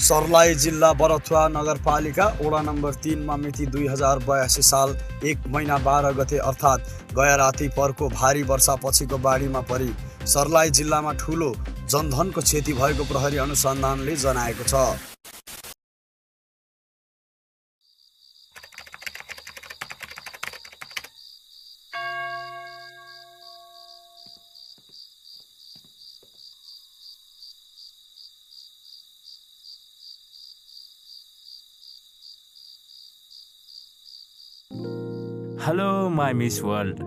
सर्लाही जिल्ला बरथुवा नगरपालिका वडा नम्बर 3 मा मिति 2082 साल 1 महिना 12 गते अर्थात् गया राति पर्को भारी वर्षा पछिको बाढीमा परि सर्लाही जिल्लामा ठूलो जनधनको क्षति भएको प्रहरी अनुसन्धानले जनाएको छ। हेलो माई मिस वर्ल्ड,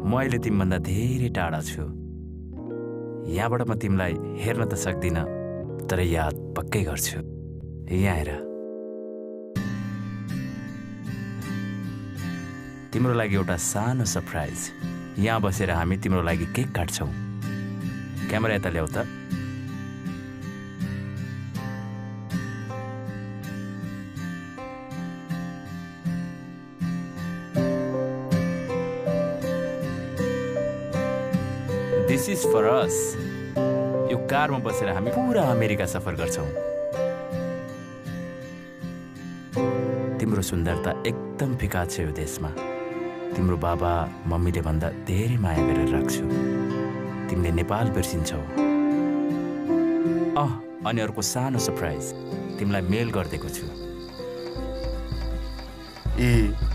म अहिले तिमीभन्दा धेरै टाढा छु। यहाँबाट म तिमीलाई हेर्न त सक्दिनँ, तर याद पक्कै गर्छु। यहाँ हेर, तिम्रो लागि एउटा सानो सरप्राइज। यहाँ बसेर हामी तिम्रो लागि केक काट्छौँ। क्यामेरा यता ल्याऊ त। This is for us. यो कारमा बसेर हामी पुरा अमेरिका सफर गर्छौँ। तिम्रो सुन्दरता एकदम फिका छ यो देशमा। तिम्रो बाबा मम्मीले भन्दा धेरै माया गरेर राख्छु। तिमीले नेपाल बिर्सिन्छौ। अनि अर्को सानो सरप्राइज तिमीलाई मेल गरिदिएको छु।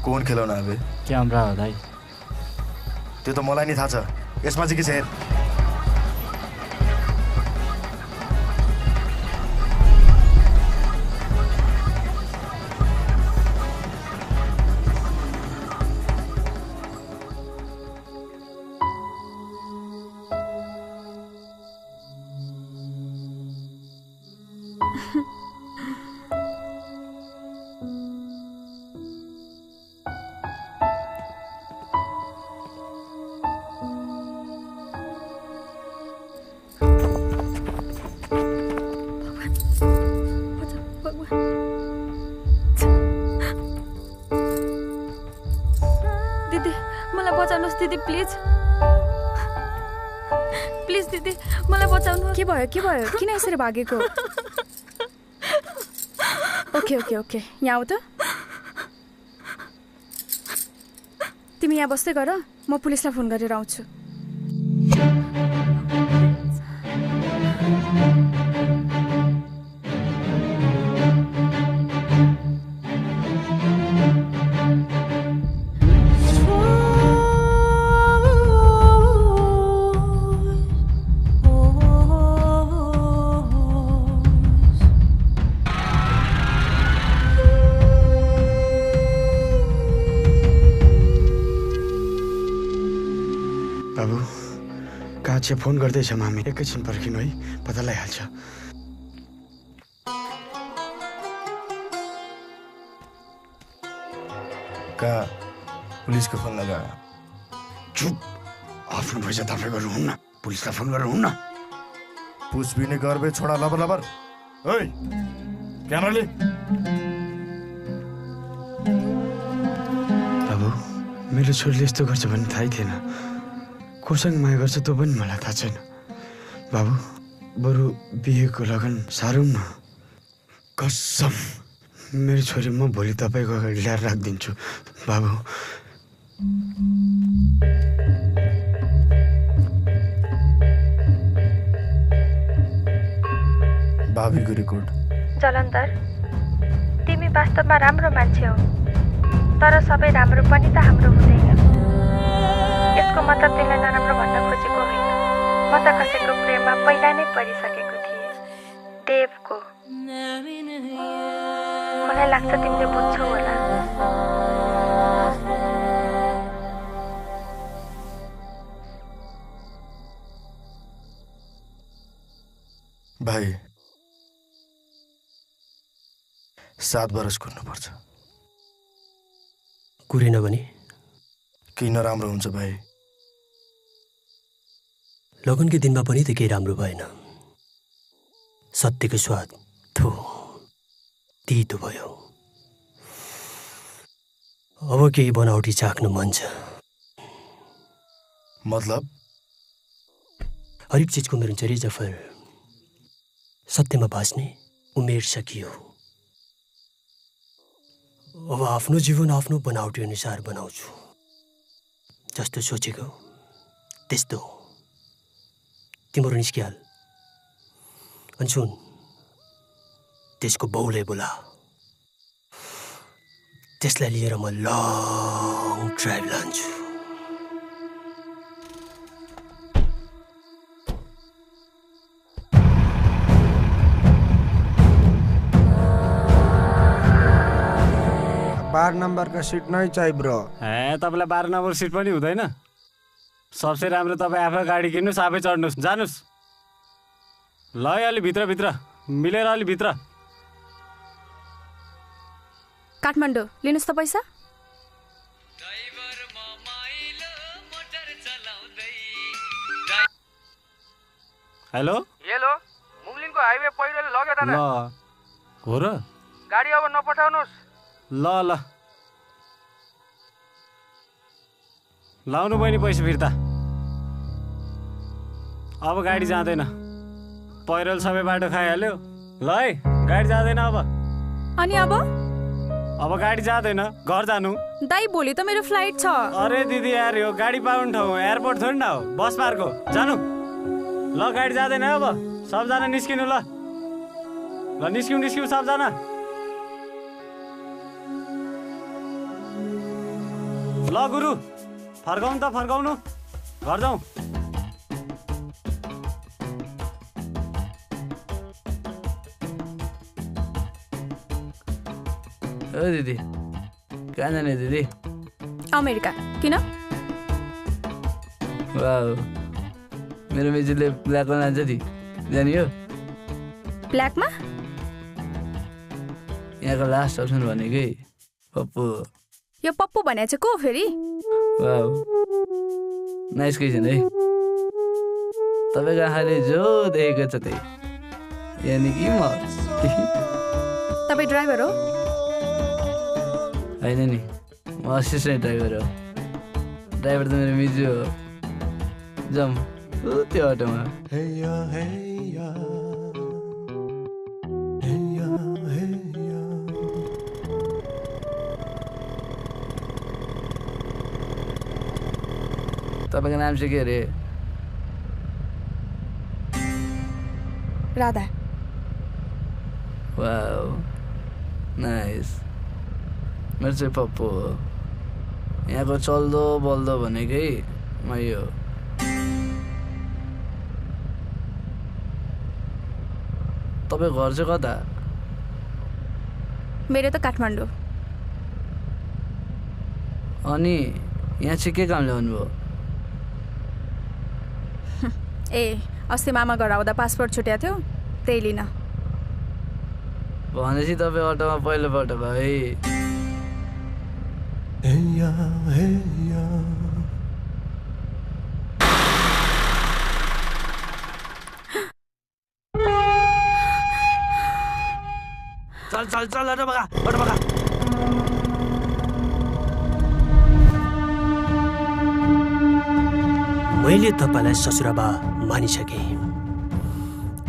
कौन खेलाउन आबे? क्यामेरा हो दाइ। त्यो त मलाई नि थाहा छ। यसमा चाहिँ के छ हेर। दिदी प्लिज प्लिज दिदी मलाई बचाउनु। के भयो किन यसरी भागेको? ओके ओके ओके यहाँ आऊ त। तिमी यहाँ बस्दै गर, म पुलिसलाई फोन गरेर आउँछु। फोन गर्दैछ मामी, एकैछिन पर्खिनु है, पत्ता लगाइहाल्छ। कहाँ पुलिसको फोन लगा? चुप, आफ्नो पैसा तपाईँ गर्नु हुन्न, पुलिसलाई फोन गर्नु हुन्न। पुछबिने गर्बे छोडा लबर लबर। ओइ क्यामेरा ले। बाबु, मेरो छोरीले यस्तो गर्छ भन्ने थाहै थिएन। कोसँग माया गर्छ त्यो पनि मलाई थाहा छैन। बाबु, बरु बिहेको लगन सारौँ न। कसम, मेरो छोरी म भोलि तपाईँको अगाडि ल्याएर राखिदिन्छु। बाबु, भावीको रिकर्ड। जलन्धर, तिमी वास्तवमा राम्रो मान्छे हो, तर सबै राम्रो पनि त हाम्रो हुँदैन। यसको मतलब तिमीलाई नराम्रो भन्न खोजेको होइन। म त कसैको प्रेममा पहिला नै परिसकेको थिएँ, देवको। मलाई लाग्छ तिमीले बुझ्छौ होला। भाइ, 7 बरस कुर्नुपर्छ। कुरेन भने केही नराम्रो हुन्छ भाइ। लगनकै दिनमा पनि त केही राम्रो भएन। सत्यको स्वाद थो तीतो भयो। अब केही बनावटी चाख्नु मन छ। मतलब हरेक चिजको मेरो जरी जफर सत्यमा बाँच्ने उमेर सकियो। अब आफ्नो जीवन आफ्नो बनावटी अनुसार बनाउँछु। जस्तो सोचेको त्यस्तो तिम्रो निस्किहाल। अनि सुन, त्यसको बाउलाई बोला। त्यसलाई लिएर म लङ ड्राइभ लान्छु। बार नंबर का सीट नहीं चाहिए ब्रो। तपाईँलाई 12 नम्बर सिट पनि हुँदैन। सबसे राम्रो तपाईँ आफै गाडी किन्नुहोस्, आफै चढ्नुहोस्, जानुहोस्। ल अलि भित्र मिलेर अलि भित्र। काठमाडौँ लिनुहोस् त पैसा। हेलो हेलो, मुगलिनको हाईवे पहिरोले लग्यो दादा। ल हो र? गाडी अब नपठाउनुहोस्। ल लाउनु बहिनी पैसा फिर्ता। अब गाडी जाँदैन, पहिरोले सबै बाटो खाइहाल्यो। ल है, गाडी जाँदैन अब। अनि अब गाडी जाँदैन, घर जानु। दाइ भोलि त मेरो फ्लाइट छ। अरे दिदी यार, यो गाडी पाउने ठाउँ एयरपोर्ट थोरै न हो, बस पार्क हो, जानु। ल गाडी जाँदैन अब, सबजना निस्किनु। ल निस्किनु सबजना। ल गुरु फर्काउनु, घर जाउँ। ओ दिदी, कहाँ जाने दिदी? अमेरिका। किन? वाउ, मेरो मेजुले ब्ल्याकमा लान्छ नि, जानियो? ब्ल्याकमा? यहाँको लास्ट अप्सन भनेकै पप्पू। यो पप्पू भने चाहिँ को फेरि? वाउ, नाइस क्वेसन है। तपाईँको आँखाले जो देखेको छ त्यही, यानि कि म। तपाईँ ड्राइभर हो? होइन नि, म असिस्टेन्ट ड्राइभर हो। ड्राइभर त मेरो मिजु हो। जाउँ त्यो अटोमा। तपाईँको नाम चाहिँ के अरे? राधा। Wow, nice. मेरो चाहिँ पप्पू हो। यहाँको चल्दो बल्दो भनेकै म यो। तपाईँ घर चाहिँ कता? मेरो त काठमाडौँ। अनि यहाँ चाहिँ के काम ल्याउनु भयो? ए, अस्ति मामा घर आउँदा पासपोर्ट छुट्याएको थियो, त्यही लिन। भनेपछि तपाईँ अटोमा पहिलोपटक है? चल अटो बगा। मैले तपाईँलाई ससुराबा मानिसकेँ,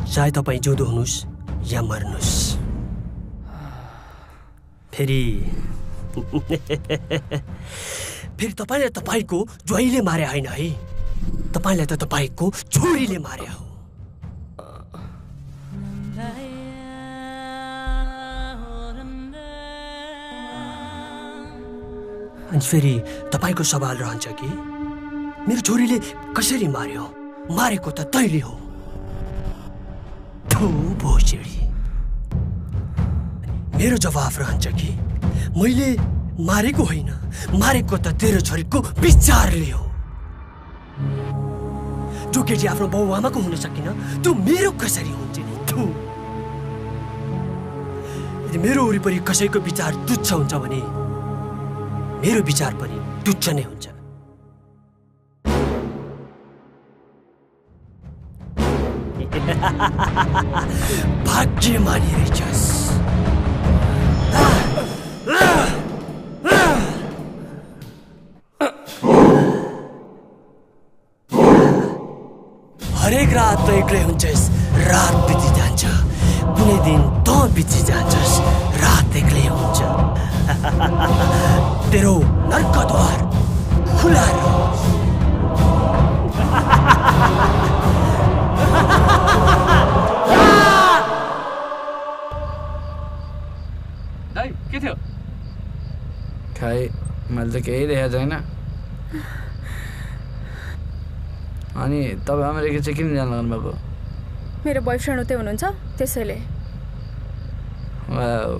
चाहे तपाईँ जिउँदो हुनुहोस् या मर्नुहोस्। फेरि तपाईँलाई तपाईँको ज्वाइँले मारे होइन है, तपाईँलाई त तपाईँको छोरीले मारे हो। अनि फेरि तपाईँको सवाल रहन्छ कि मेरो छोरीले कसरी मार्यो? मारेको त तैँले हो, भोसडी। मेरो जवाफ रहन्छ कि मैले मारेको होइन, मारेको त तेरो छोरीको विचारले हो। जो केटी आफ्नो बाउ आमाको हुन सकिन, त्यो मेरो कसरी हुन्छ नि? यदि मेरो वरिपरि कसैको विचार तुच्छ हुन्छ भने मेरो विचार पनि तुच्छ नै हुन्छ। भाग्यमानी रहेछस्। हरेक रात त एक्लै हुन्छस्, रात बिति जान्छ, कुनै दिनै दिन तँ बिची जान्छस्, रात एक्लै हुन्छ। तेरो नर्कद्वार खुला रहोस्। दाइ के थियो? खाइ मैले त केही देखाएको छैन। अनि तपाईँ अमेरिका चाहिँ किन जानु लाग्नु भएको? मेरो बोयफ्रेन्ड उतै हुनुहुन्छ त्यसैले। वाउ,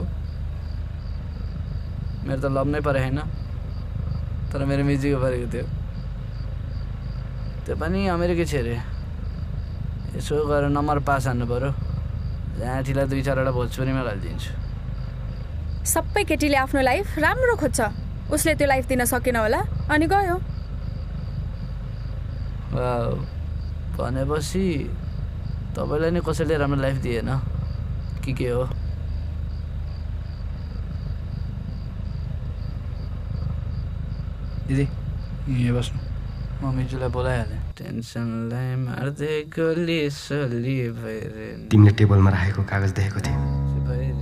मेरो त लभ नै परे होइन, तर मेरो मिजीको परेको थियो। त्यो पनि अमेरिकै छ अरे। यसो गरेर नम्बर पास हान्नु पऱ्यो, जाँठीलाई 2-4वटा भोजपुरीमा हालिदिन्छु। सबै केटीले आफ्नो लाइफ राम्रो खोज्छ, उसले त्यो लाइफ दिन सकेन होला अनि गयो। वाउ, भनेपछि तपाईँलाई नि कसैले राम्रो लाइफ दिएन कि के हो? दिदी यहाँ बस्नु, म मिजुलाई बोलाइहालेँ। टेन्सनलाई मार्दै गोली सोली भएर। तिमीले टेबलमा राखेको कागज देखेको थिएँ,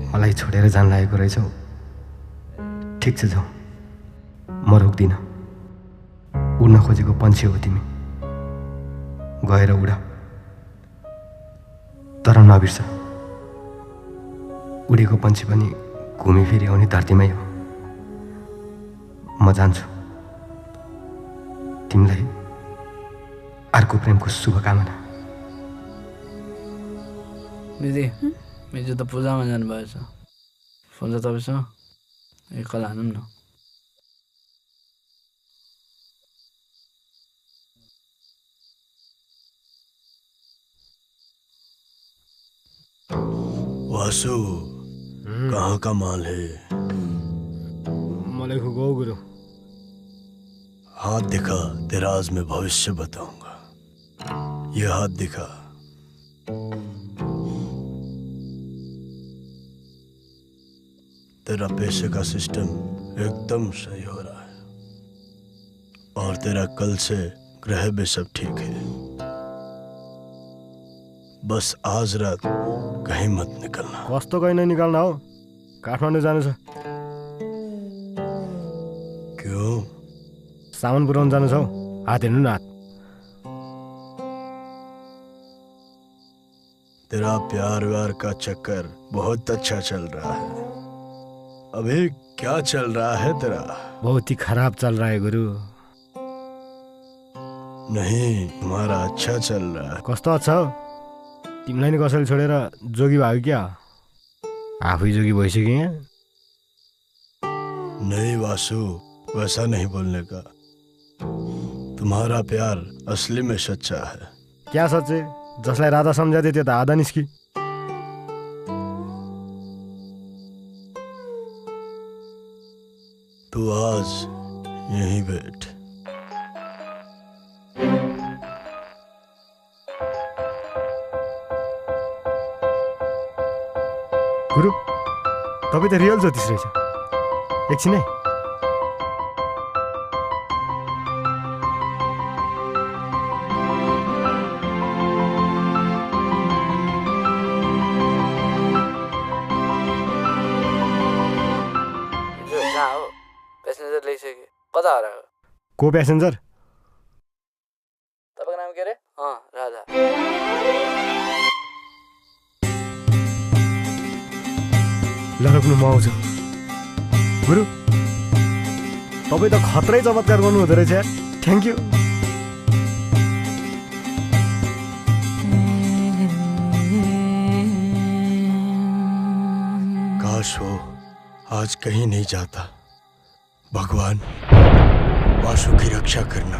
मलाई छोडेर जान लागेको रहेछौ। ठिक छ जाऊ, म रोक्दिनँ। उड्न खोजेको पन्छी हो तिमी, गएर उड, तर नबिर्स उडेको पन्छी पनि घुमी फेरि आउने धरतीमै हो। म जान्छु। तिमीलाई अर्को प्रेमको शुभकामना। दिदी मिजु त पूजामा जानुभएछ, फोन छ तपाईँसँग? एकल हानौँ न। वासु, कहाँ का माल है? मलाई गो गुरु। हाथ दिखा, तेरा आज मैं भविष्य बताऊंगा। ये हाथ दिखा। तेरा पैसे का सिस्टम एकदम सही हो रहा है और तेरा कल से ग्रह भी सब ठीक है। बस आज रात कहीं मत निकलना। कस्तो कहीं नहीं निकलना हो, काठमाडौँ जानु छ। क्यों? सामान पुऱ्याउनु जानु छ हौ, हात हेर्नु न हात। तेरा प्यार व्यार का चक्कर बहुत अच्छा चल रहा है। अभी क्या चल रहा है तेरा? बहुत ही खराब चल रहा है गुरु। नहीं, तुम्हारा अच्छा चल रहा है। कस्तो अच्छा हो? तिमीलाई नि कसैले छोडेर जोगी भयो क्या? आफै जोगी भइसक्यो यहाँ। नहीं वासु, वैसा नहीं बोलने का। तुम्हारा प्यार असली में सच्चा है। क्या सच्चे? जसलाई राधा सम्झाथे त्यो त आधा निस्की। तू आज यहीं बैठ। गुरु, तपाईँ त रियल ज्योतिष रहेछ। एकछिन है। प्यासेन्जर ल्याइसक्यो। कता हरायो? को प्यासेन्जर? तपाईँको नाम के अरे? राधा। ल रोक्नु, म आउँछु। गुरु, तपाईँ त खत्रै चमत्कार गर्नु हुँदो रहेछ यार। Thank you. काश वो आज कहीं नहीं जाता। भगवान, वासु की रक्षा करना।